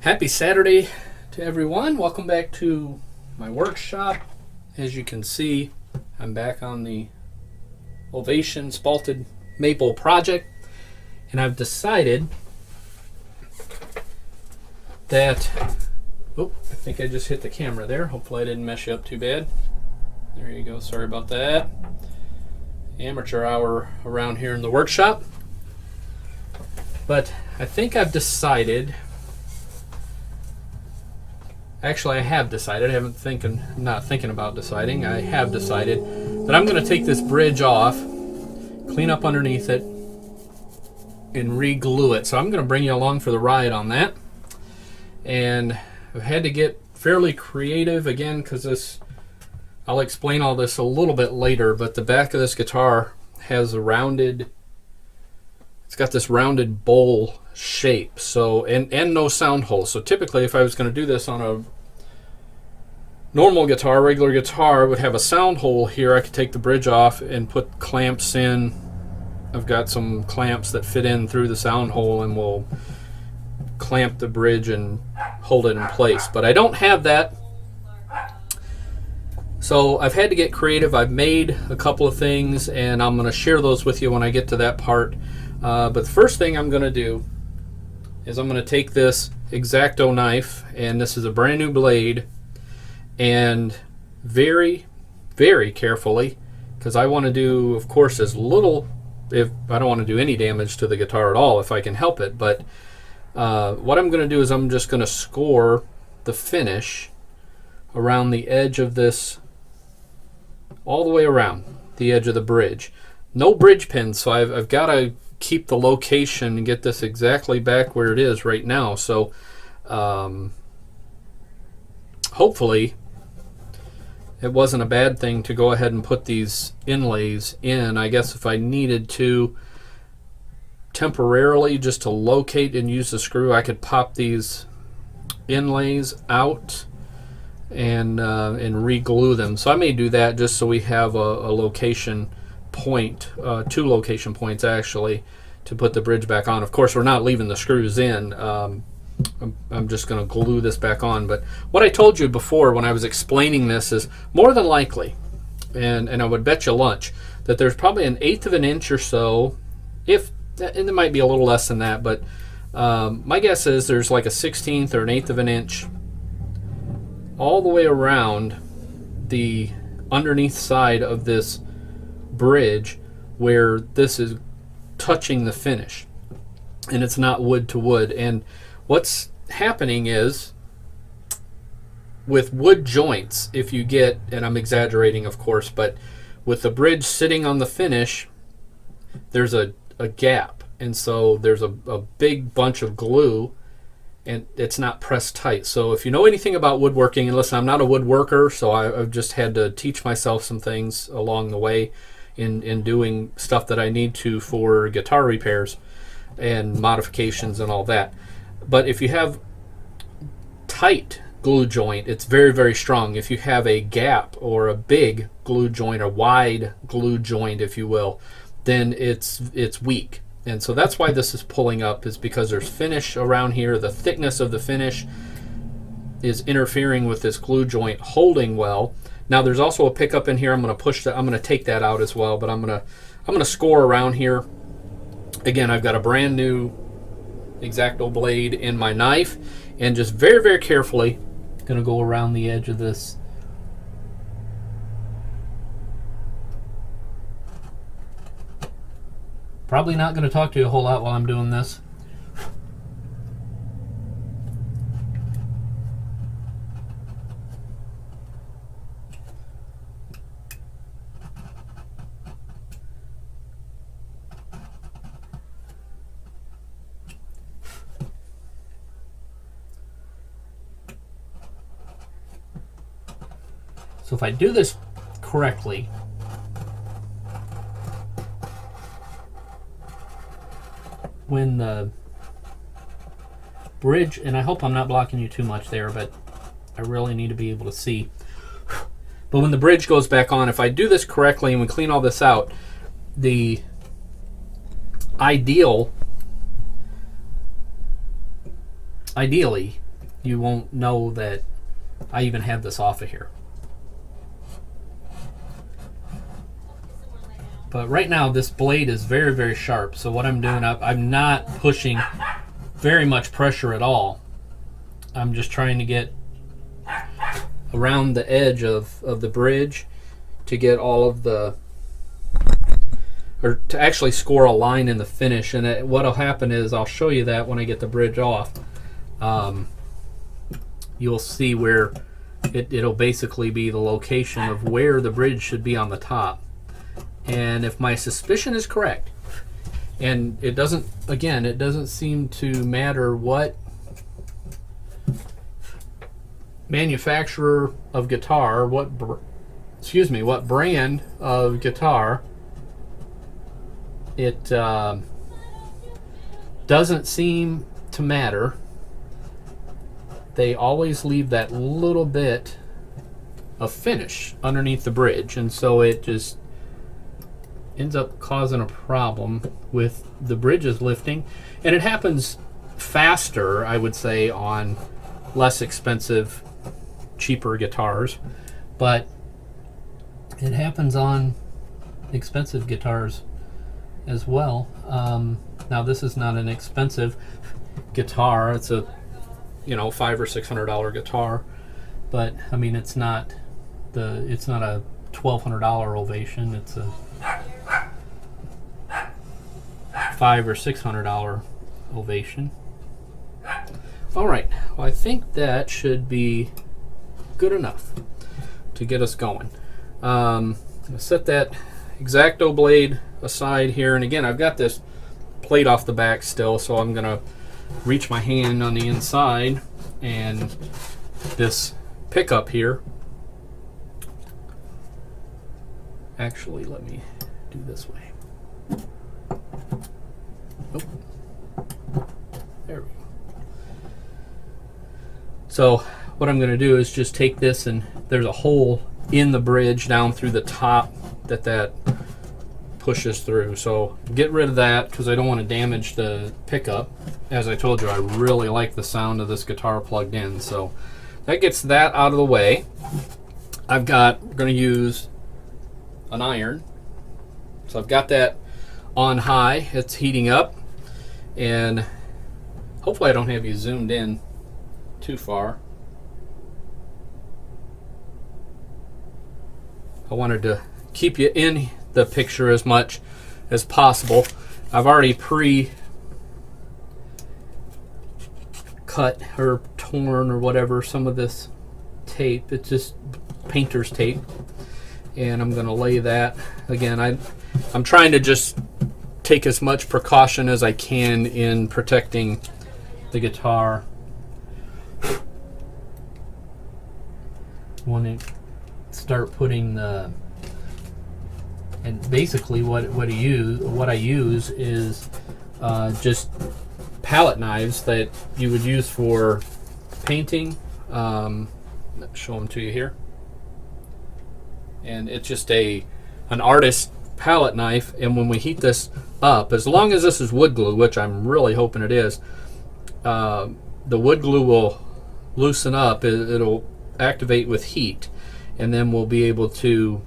Happy Saturday to everyone. Welcome back to my workshop. As you can see, I'm back on the Ovation Spalted Maple project, and I've decided that, I think I just hit the camera there. Hopefully I didn't mess you up too bad. There you go, sorry about that. Amateur hour around here in the workshop. But I think I've decided, actually I have decided, not thinking about deciding, I have decided that I'm going to take this bridge off, clean up underneath it, and re-glue it. So I'm going to bring you along for the ride on that. And I've had to get fairly creative again because this, I'll explain all this a little bit later, but the back of this guitar has a rounded, it's got this rounded bowl shape, so and no sound hole. So typically if I was going to do this on a normal guitar, regular guitar, would have a sound hole here. I could take the bridge off and put clamps in. I've got some clamps that fit in through the sound hole and will clamp the bridge and hold it in place, but I don't have that. So I've had to get creative. I've made a couple of things and I'm going to share those with you when I get to that part. But the first thing I'm going to do is I'm going to take this X-Acto knife, and this is a brand new blade, and very, very carefully, because I want to do, of course, as little, if I don't want to do any damage to the guitar at all if I can help it, but what I'm going to do is I'm just going to score the finish around the edge of this, all the way around the edge of the bridge. No bridge pins, so I've got to keep the location and get this exactly back where it is right now. So hopefully it wasn't a bad thing to go ahead and put these inlays in. I guess if I needed to temporarily just to locate and use the screw, I could pop these inlays out and re-glue them. So I may do that just so we have a location point, two location points actually, to put the bridge back on. Of course, we're not leaving the screws in. I'm just going to glue this back on. But what I told you before when I was explaining this is more than likely, and I would bet you lunch, that there's probably 1/8 of an inch or so, and it might be a little less than that, but my guess is there's like a 1/16 or 1/8 of an inch all the way around the underneath side of this bridge where this is touching the finish, and it's not wood to wood. And what's happening is with wood joints, if you get, and I'm exaggerating of course, but with the bridge sitting on the finish, there's a gap, and so there's a big bunch of glue and it's not pressed tight. So if you know anything about woodworking, and listen, I'm not a woodworker, so I've just had to teach myself some things along the way in doing stuff that I need to for guitar repairs and modifications and all that. But if you have tight glue joint, it's very, very strong. If you have a gap or a big glue joint, a wide glue joint, if you will, then it's weak. And so that's why this is pulling up, is because there's finish around here. The thickness of the finish is interfering with this glue joint holding well. Now there's also a pickup in here. I'm going to push that. I'm going to take that out as well, but I'm going to score around here. Again, I've got a brand new X-Acto blade in my knife, and just very, very carefully going to go around the edge of this. Probably not going to talk to you a whole lot while I'm doing this. So if I do this correctly, when the bridge, and I hope I'm not blocking you too much there, but I really need to be able to see. But when the bridge goes back on, if I do this correctly and we clean all this out, the ideally, you won't know that I even had this off of here. But right now this blade is very, very sharp. So what I'm doing, I'm not pushing very much pressure at all. I'm just trying to get around the edge of the bridge to get all of the, or to actually score a line in the finish. And what'll happen is, I'll show you that when I get the bridge off. You'll see where it'll basically be the location of where the bridge should be on the top. And if my suspicion is correct, and it doesn't, again, it doesn't seem to matter what manufacturer of guitar, what brand of guitar, it doesn't seem to matter. They always leave that little bit of finish underneath the bridge, and so it just ends up causing a problem with the bridges lifting. And it happens faster, I would say, on less expensive, cheaper guitars, but it happens on expensive guitars as well. Now this is not an expensive guitar, it's a $500 or $600 guitar, but I mean it's not a $1,200 Ovation, it's a $500 or $600 Ovation. Alright, well, I think that should be good enough to get us going. I'll set that X-Acto blade aside here, and again, I've got this plate off the back still, so I'm going to reach my hand on the inside, and this pickup here, actually, let me do this way. Nope. There we go. So what I'm going to do is just take this, and there's a hole in the bridge down through the top that pushes through. So get rid of that because I don't want to damage the pickup. As I told you, I really like the sound of this guitar plugged in. So that gets that out of the way. we're going to use an iron. So I've got that on high. It's heating up. And hopefully I don't have you zoomed in too far. I wanted to keep you in the picture as much as possible. I've already pre-cut or torn or whatever some of this tape. It's just painter's tape. And I'm going to lay that. Again, I'm trying to just take as much precaution as I can in protecting the guitar. Want to start putting the, and basically what I use is just palette knives that you would use for painting. Let's show them to you here. And it's just an artist palette knife, and when we heat this up, as long as this is wood glue, which I'm really hoping it is, the wood glue will loosen up. It'll activate with heat, and then we'll be able to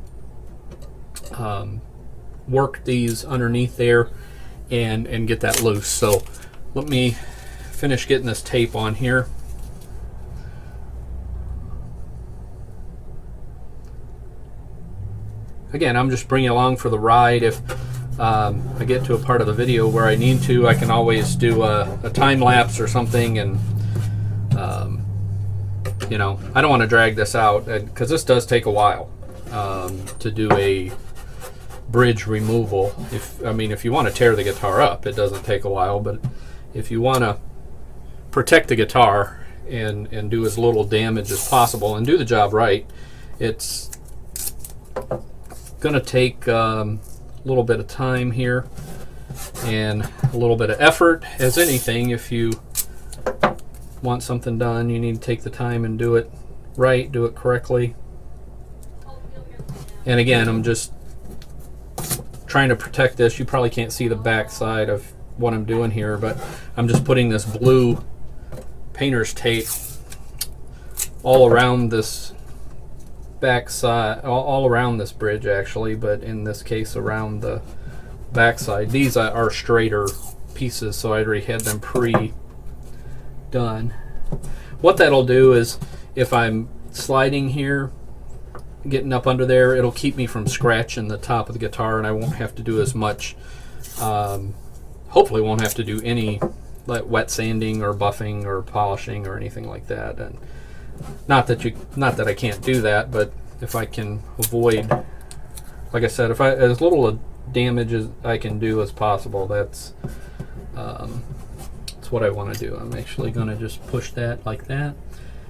work these underneath there and get that loose. So let me finish getting this tape on here. Again, I'm just bringing you along for the ride. If I get to a part of the video where I need to, I can always do a time lapse or something, and you know, I don't want to drag this out because this does take a while to do a bridge removal. If you want to tear the guitar up, it doesn't take a while, but if you want to protect the guitar and do as little damage as possible and do the job right, it's going to take a little bit of time here and a little bit of effort. As anything, if you want something done, you need to take the time and do it right, do it correctly. And again, I'm just trying to protect this. You probably can't see the back side of what I'm doing here, but I'm just putting this blue painter's tape all around this backside, all around this bridge actually, but in this case around the backside. These are straighter pieces, so I already had them pre-done. What that'll do is, if I'm sliding here, getting up under there, it'll keep me from scratching the top of the guitar, and I won't have to do as much. Hopefully won't have to do any like wet sanding or buffing or polishing or anything like that. And not that I can't do that, but if I can avoid, like I said, if I as little damage as I can do as possible, that's what I want to do. I'm actually going to just push that like that.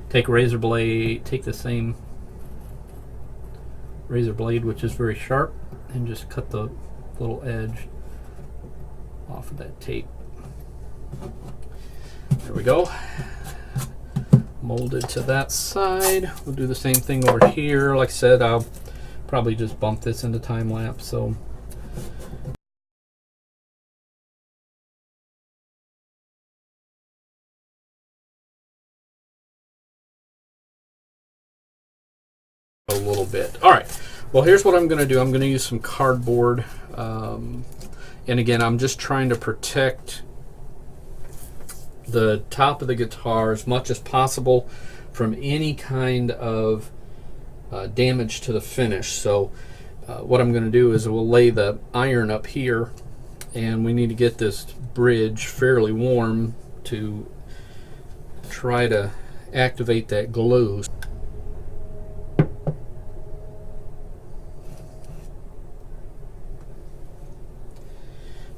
Take razor blade, take the same razor blade, which is very sharp, and just cut the little edge off of that tape. There we go. Molded to that side. We'll do the same thing over here. Like I said, I'll probably just bump this into time lapse. So a little bit. All right. Well, here's what I'm going to do. I'm going to use some cardboard. And again, I'm just trying to protect the top of the guitar as much as possible from any kind of damage to the finish. So what I'm going to do is we'll lay the iron up here, and we need to get this bridge fairly warm to try to activate that glue.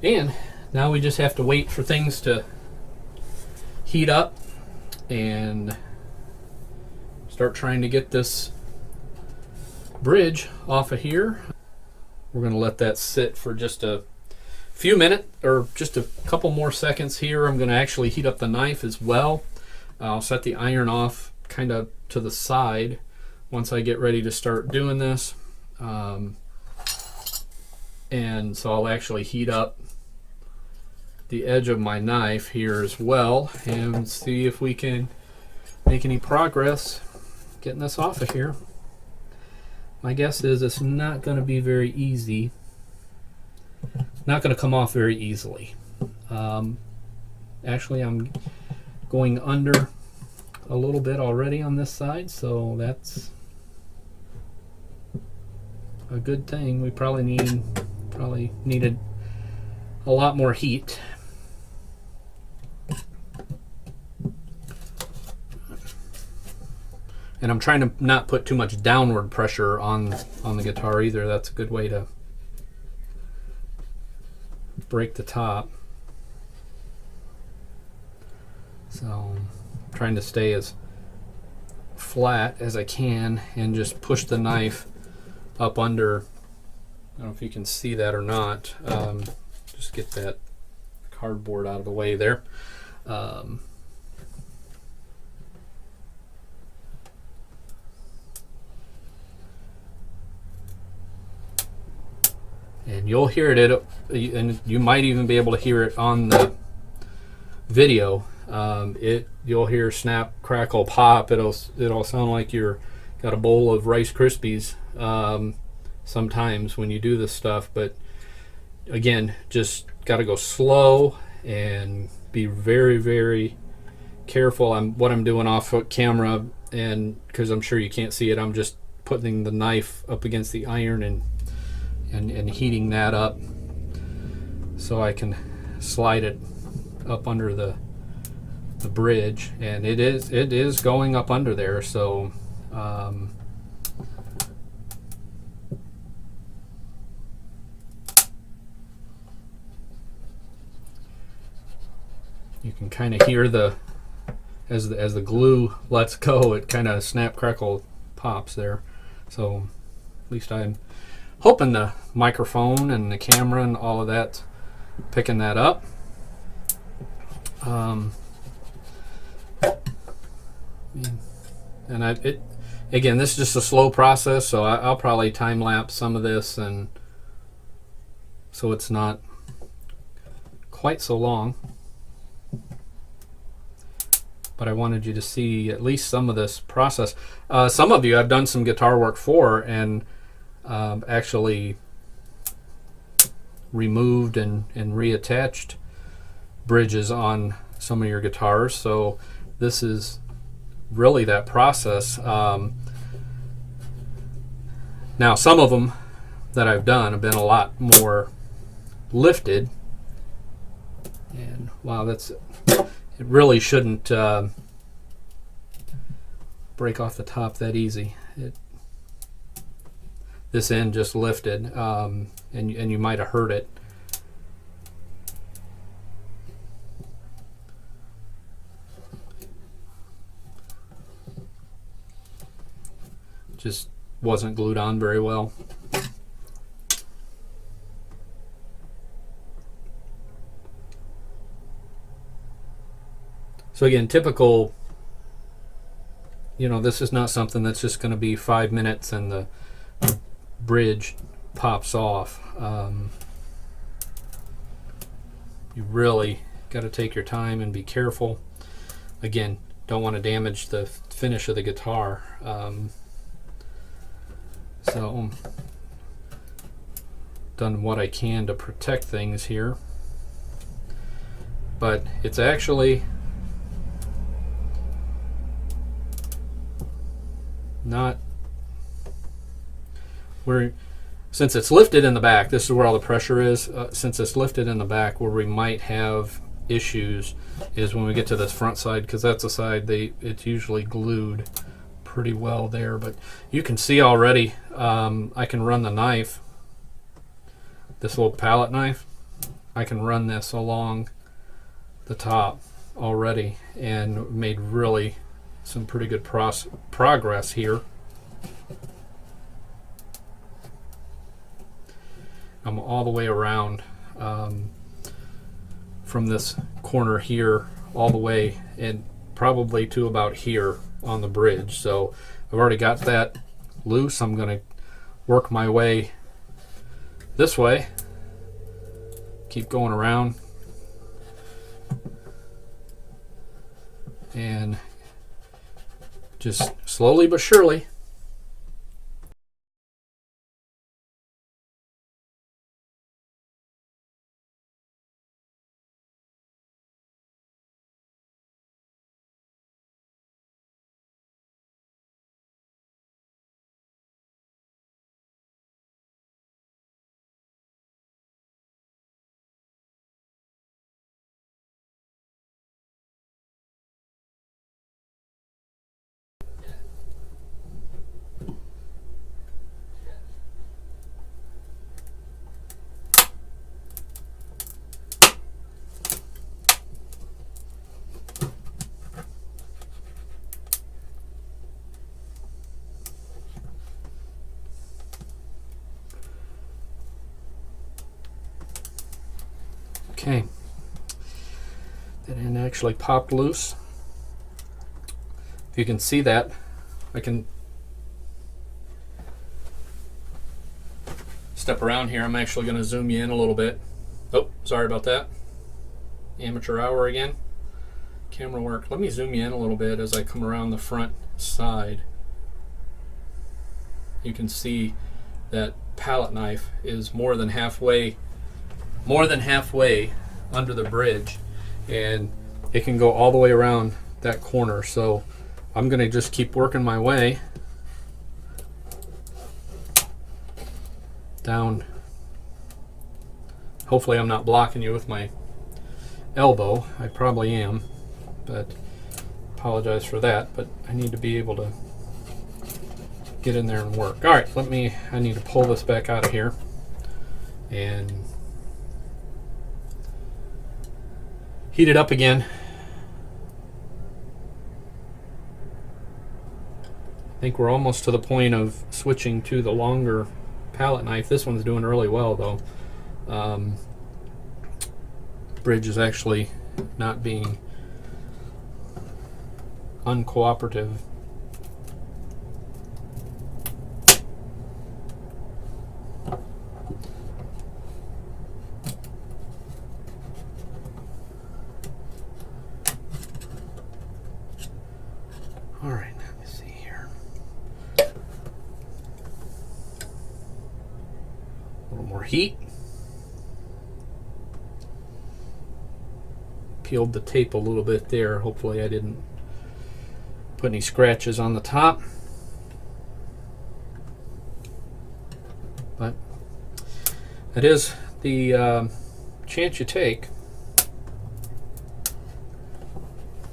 And now we just have to wait for things to heat up and start trying to get this bridge off of here. We're going to let that sit for just a few minutes, or just a couple more seconds here. I'm going to actually heat up the knife as well. I'll set the iron off kind of to the side once I get ready to start doing this. And so I'll actually heat up the edge of my knife here as well and see if we can make any progress getting this off of here. My guess is it's not going to be very easy. Not going to come off very easily. Actually, I'm going under a little bit already on this side, so that's a good thing. We probably needed a lot more heat. And I'm trying to not put too much downward pressure on the guitar either. That's a good way to break the top. So I'm trying to stay as flat as I can and just push the knife up under. I don't know if you can see that or not. Just get that cardboard out of the way there. And you'll hear it, and you might even be able to hear it on the video. You'll hear snap, crackle, pop. It'll sound like you're got a bowl of Rice Krispies sometimes when you do this stuff. But again, just got to go slow and be very, very careful. What I'm doing off camera, and because I'm sure you can't see it, I'm just putting the knife up against the iron and heating that up so I can slide it up under the bridge, and it is going up under there. So you can kind of hear as the glue lets go, it kind of snap, crackle, pops there. So at least I'm hoping the microphone and the camera and all of that picking that up. And again, this is just a slow process, so I'll probably time lapse some of this, and so it's not quite so long. but I wanted you to see at least some of this process. Some of you I've done some guitar work for, and actually removed and reattached bridges on some of your guitars. So this is really that process. Now some of them that I've done have been a lot more lifted, and wow, that's it. Really shouldn't break off the top that easy. This end just lifted, and you might have heard it. Just wasn't glued on very well. So again, typical, this is not something that's just going to be 5 minutes and the bridge pops off. You really got to take your time and be careful. Again, don't want to damage the finish of the guitar. So done what I can to protect things here, but it's actually not where, since it's lifted in the back, this is where all the pressure is. Since it's lifted in the back, where we might have issues is when we get to this front side, because that's the side it's usually glued pretty well there. But you can see already, I can run the knife, this little palette knife, I can run this along the top already, and made really some pretty good progress here. I'm all the way around, from this corner here all the way, and probably to about here on the bridge. So I've already got that loose. I'm going to work my way this way, keep going around, and just slowly but surely. Okay, that end actually popped loose. If you can see that, I can step around here. I'm actually going to zoom you in a little bit. Oh, sorry about that. Amateur hour again. Camera work. Let me zoom you in a little bit as I come around the front side. You can see that palette knife is more than halfway under the bridge, and it can go all the way around that corner. So I'm going to just keep working my way down. Hopefully I'm not blocking you with my elbow. I probably am, but apologize for that. But I need to be able to get in there and work. All right, I need to pull this back out of here and heat it up again. I think we're almost to the point of switching to the longer palette knife. This one's doing really well though. Bridge is actually not being uncooperative. All right, let me see here. A little more heat. Peeled the tape a little bit there. Hopefully I didn't put any scratches on the top. But it is the chance you take.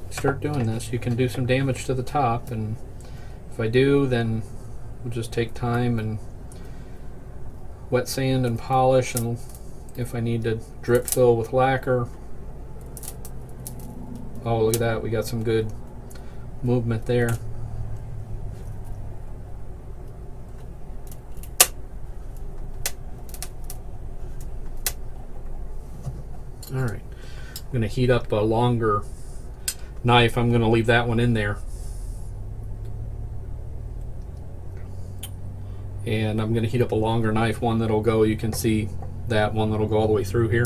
Start doing this, you can do some damage to the top, and if I do, then we'll just take time and wet sand and polish, and if I need to drip fill with lacquer. Oh, look at that, we got some good movement there. All right, I'm going to heat up a longer knife. I'm going to leave that one in there. And I'm going to heat up a longer knife, one that'll go, you can see that one that'll go all the way through here.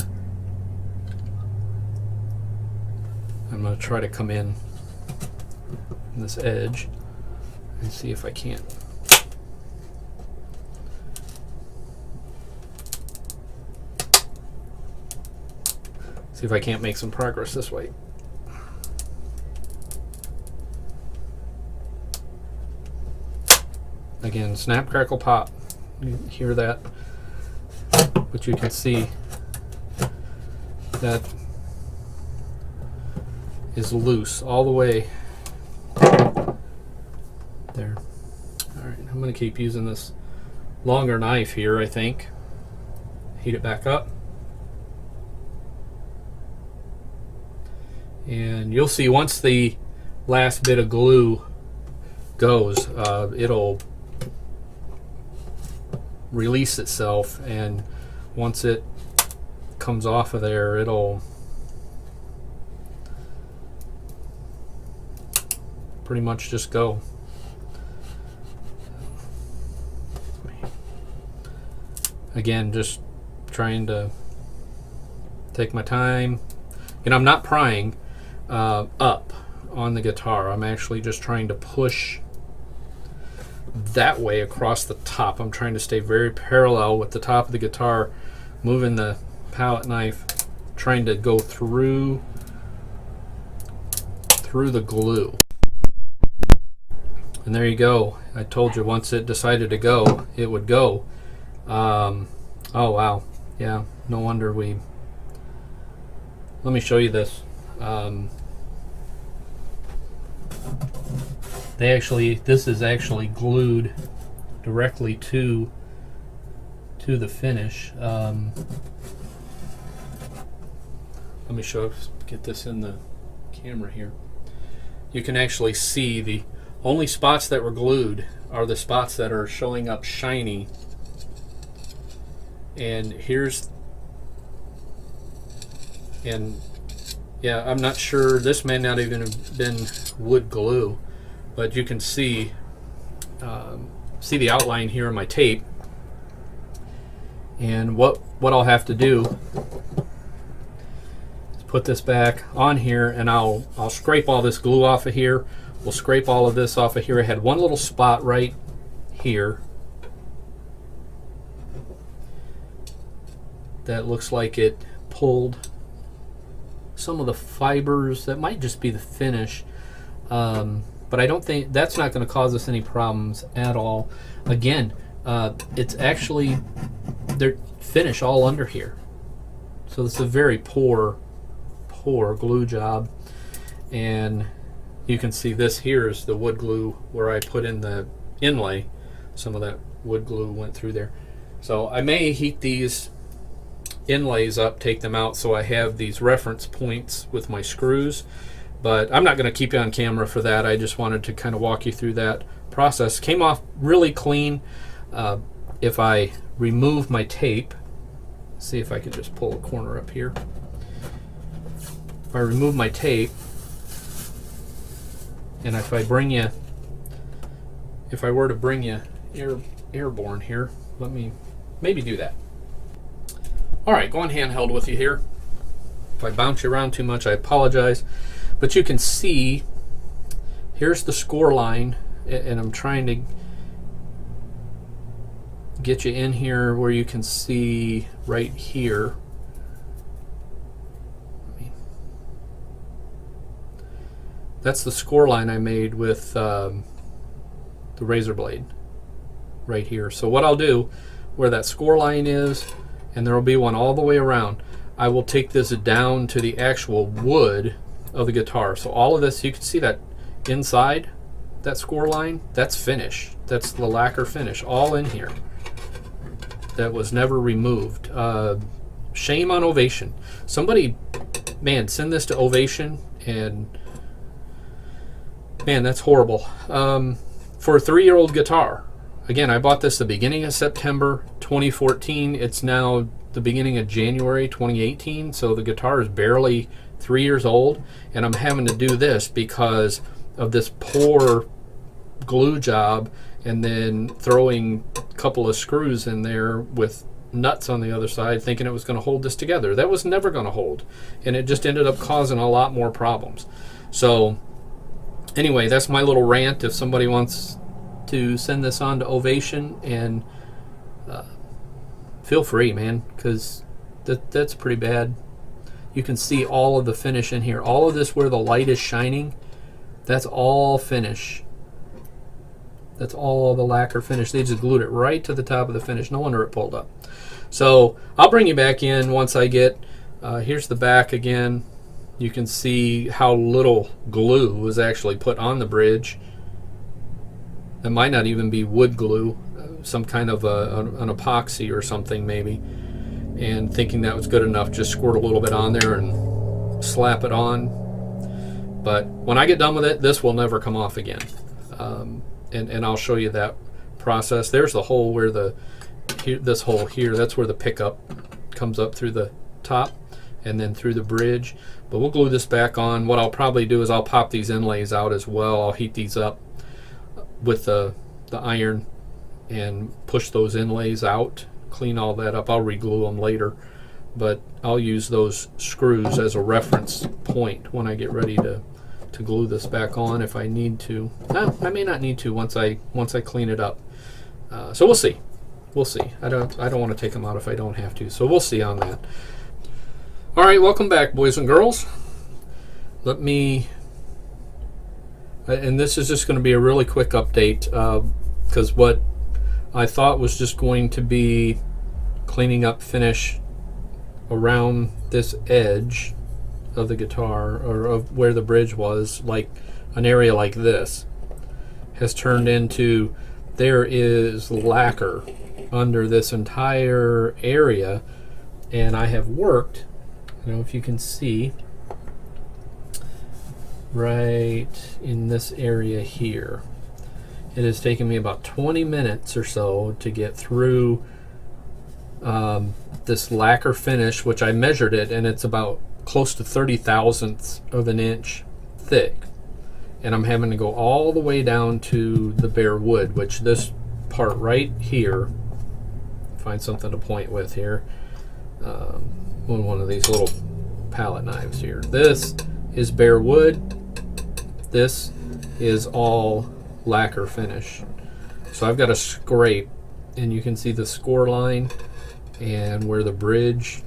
I'm going to try to come in this edge and see if I can't. See if I can't make some progress this way. Again, snap, crackle, pop. You hear that, but you can see that is loose all the way there. All right, I'm going to keep using this longer knife here, I think. Heat it back up. And you'll see once the last bit of glue goes, it'll release itself, and once it comes off of there, it'll pretty much just go. Again, just trying to take my time. And I'm not prying up on the guitar. I'm actually just trying to push that way across the top. I'm trying to stay very parallel with the top of the guitar, moving the palette knife, trying to go through the glue. And there you go. I told you once it decided to go, it would go. Oh wow, yeah, no wonder we. Let me show you this. This is actually glued directly to the finish. Let me get this in the camera here. You can actually see the only spots that were glued are the spots that are showing up shiny. And yeah, I'm not sure, this may not even have been wood glue, but you can see the outline here in my tape. And what I'll have to do is put this back on here, and I'll scrape all this glue off of here. We'll scrape all of this off of here. I had one little spot right here that looks like it pulled some of the fibers. That might just be the finish, but I don't think that's not going to cause us any problems at all. Again, it's actually their finish all under here, so this is a very poor glue job. And you can see this here is the wood glue where I put in the inlay. Some of that wood glue went through there, so I may heat these inlays up, take them out, so I have these reference points with my screws. But I'm not going to keep you on camera for that. I just wanted to kind of walk you through that process. Came off really clean. If I remove my tape, see if I can just pull a corner up here. If I remove my tape, and if I were to bring you airborne here, let me maybe do that. All right, going handheld with you here. If I bounce you around too much, I apologize. But you can see here's the score line, and I'm trying to get you in here where you can see right here. That's the score line I made with the razor blade right here. So what I'll do, where that score line is, and there will be one all the way around, I will take this down to the actual wood of the guitar. So all of this, you can see that inside that score line, that's finish. That's the lacquer finish all in here. That was never removed. Shame on Ovation. Somebody, man, send this to Ovation, and man, that's horrible. For a 3-year-old guitar. Again, I bought this the beginning of September 2014. It's now the beginning of January 2018, so the guitar is barely 3 years old, and I'm having to do this because of this poor glue job, and then throwing a couple of screws in there with nuts on the other side, thinking it was going to hold this together. That was never going to hold, and it just ended up causing a lot more problems. So anyway, that's my little rant. If somebody wants to send this on to Ovation, and feel free, man, because that's pretty bad. You can see all of the finish in here. All of this where the light is shining, that's all finish. That's all the lacquer finish. They just glued it right to the top of the finish. No wonder it pulled up. So I'll bring you back in once I get, here's the back again. You can see how little glue was actually put on the bridge. It might not even be wood glue, some kind of an epoxy or something maybe. And thinking that was good enough, just squirt a little bit on there and slap it on. But when I get done with it, this will never come off again. And I'll show you that process. There's the hole where this hole here, that's where the pickup comes up through the top and then through the bridge. But we'll glue this back on. What I'll probably do is I'll pop these inlays out as well. I'll heat these up with the iron and push those inlays out, clean all that up. I'll reglue them later, but I'll use those screws as a reference point when I get ready to glue this back on if I need to. I may not need to once I clean it up. So we'll see. We'll see. I don't want to take them out if I don't have to. So we'll see on that. All right, welcome back, boys and girls. Let me, and this is just going to be a really quick update, because what I thought was just going to be cleaning up finish around this edge of the guitar, or of where the bridge was, like an area like this, has turned into, there is lacquer under this entire area. And I have worked, I don't know if you can see, right in this area here. It has taken me about 20 minutes or so to get through this lacquer finish, which I measured it, and it's about close to 30,000ths of an inch thick. And I'm having to go all the way down to the bare wood, which this part right here, find something to point with here, one of these little palette knives here. This is bare wood. This is all lacquer finish. So I've got a scrape, and you can see the score line, and where the bridge,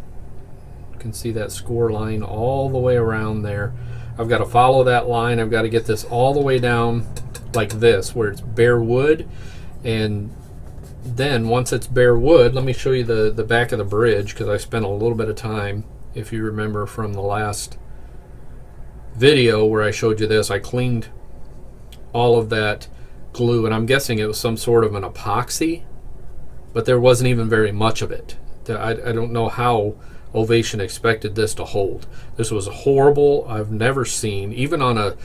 you can see that score line all the way around there. I've got to follow that line. I've got to get this all the way down like this, where it's bare wood. And then once it's bare wood, let me show you the back of the bridge, because I spent a little bit of time, if you remember from the last video where I showed you this. I cleaned all of that glue, and I'm guessing it was some sort of an epoxy, but there wasn't even very much of it. I don't know how Ovation expected this to hold. This was horrible. I've never seen, even on a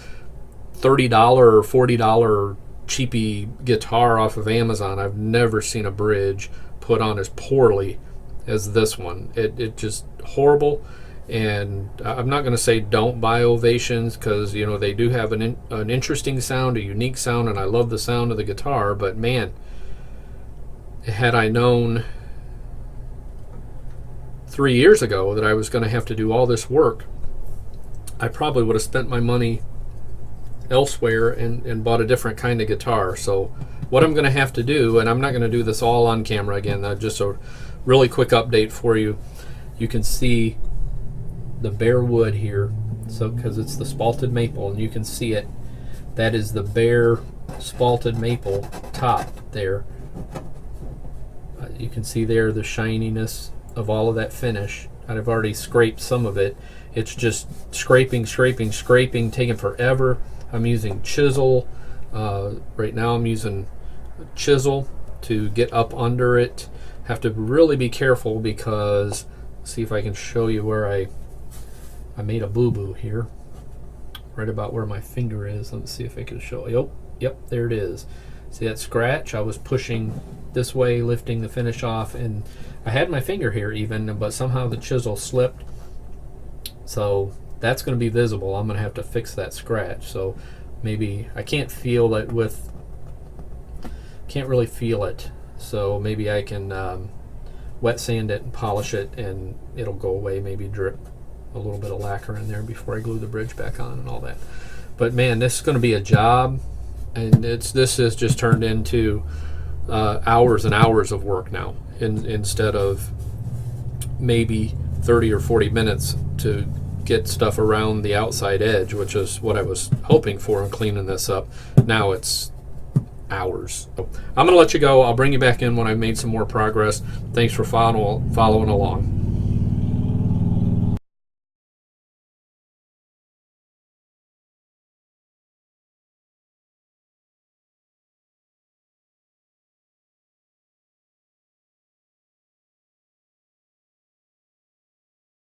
$30 or $40 cheapy guitar off of Amazon, I've never seen a bridge put on as poorly as this one. It just horrible. And I'm not going to say don't buy Ovations, because you know they do have an interesting sound, a unique sound, and I love the sound of the guitar. But man, had I known 3 years ago that I was going to have to do all this work, I probably would have spent my money elsewhere and bought a different kind of guitar. So what I'm going to have to do, and I'm not going to do this all on camera again, just a really quick update for you. You can see the bare wood here, so because it's the spalted maple, and you can see it. That is the bare spalted maple top there. You can see there the shininess of all of that finish. I've already scraped some of it. It's just scraping, taking forever. I'm using chisel. Right now I'm using chisel to get up under it. Have to really be careful because, see if I can show you where I made a boo-boo here. Right about where my finger is. Let's see if I can show you. Yep, there it is. See that scratch? I was pushing this way, lifting the finish off, and I had my finger here even, but somehow the chisel slipped. So that's going to be visible. I'm going to have to fix that scratch. So maybe I can't feel it with, can't really feel it. So maybe I can wet sand it and polish it, and it'll go away. Maybe drip a little bit of lacquer in there before I glue the bridge back on and all that. But man, this is going to be a job, and this has just turned into hours and hours of work now, instead of maybe 30 or 40 minutes to get stuff around the outside edge, which is what I was hoping for in cleaning this up. Now it's hours. So I'm going to let you go. I'll bring you back in when I've made some more progress. Thanks for following along.